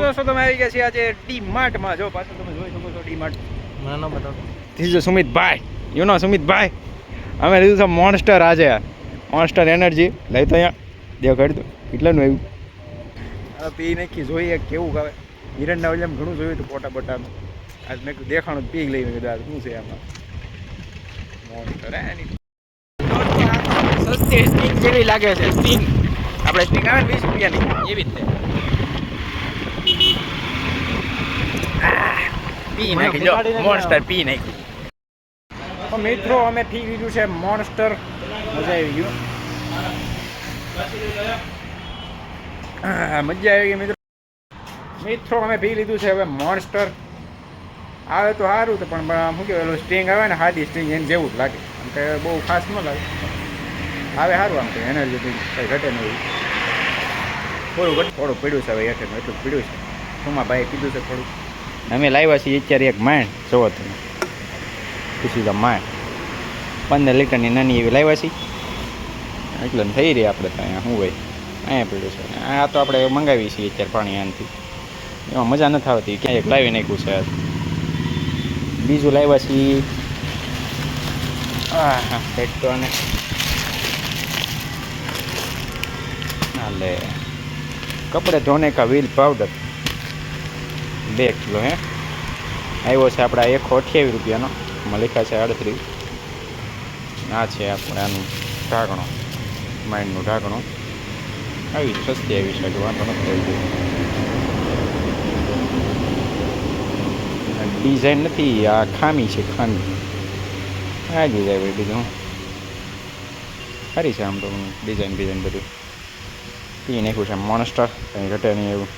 દોસ્તો તમે આવી ગયા છે આજે ડી માર્ટમાં. જો પાછળ તમે જોઈ શકો છો ડી માર્ટ. નાનો બતાવો. This is Sumitbhai, you know Sumitbhai. અમે લીધું છે મોન્સ્ટર આજે, મોન્સ્ટર એનર્જી. લઈ તો અહીંયા દેવ કાઢી દો કેટલાનું આવ્યું. આ પી નાખી જોઈએ કેવું ખાવે. હિરણના ઓલિયામ ઘણું જોયું હતું પોટા બોટાનું. આજ મેં કીધું દેખાણું પી લઈ કીધું આ શું છે આમાં મોન્સ્ટર. એની સસ્તી સ્ટિંગ જેવી લાગે છે. સ્ટિંગ આપણે સ્ટિંગ આવે ને 20 રૂપિયાની એવી જ છે. પી નાખી જો મોન્સ્ટર પી નાખી. તો મિત્રો અમે પી લીધું છે મોન્સ્ટર. મજા આવી ગયું. મજા આવી ગઈ મિત્રો અમે પી લીધું છે હવે મોન્સ્ટર. આવે તો સારું તો પણ શું કહેવાય સ્ટ્રિંગ આવે ને સાદી સ્ટ્રિંગ એને જેવું જ લાગે. આમ કે બહુ ખાસ ન લાગે. આવે સારું આમ કે એનર્જી કંઈ ઘટે નહીં. થોડું પીડ્યું છે હવે હેઠળનું એટલું પીડ્યું છે. સુમા ભાઈ કીધું છે થોડું. અમે લાવ્યા છીએ અત્યારે એક માઇન્ડ જોવો તમે. ખુશી તો માઇન્ડ 15 લીટરની નાની એવી લાવ્યા છીએ. એટલે થઈ રહી આપણે તો અહીંયા શું હોય અહીંયા પીડ્યું છે. આ તો આપણે મંગાવી છીએ અત્યારે પાણી આનાથી. એમાં મજા નથી આવતી. ક્યાંય એક લાવી નાખ્યું છે. બીજું લાવ્યા છીએ હા સેટ તો અને હાલે કપડે ધોને કા વ્હીલ પાવડર 2 કિલો હે આવ્યો છે આપણા 128 રૂપિયાનો. એમાં લખ્યા છે 38. આ છે આપણે આનું ઢાંકણું, માઇન્ડનું ઢાંકણું. આવી સસ્તી આવી છે વાંધો નથી. ડિઝાઇન નથી, આ ખામી છે ખામી. આ ડિઝાઇન બીજું સારી છે આમ તો ડિઝાઇન બધું. પી નાખ્યું છે મોન્સ્ટર કંઈ ઘટે નહીં એવું.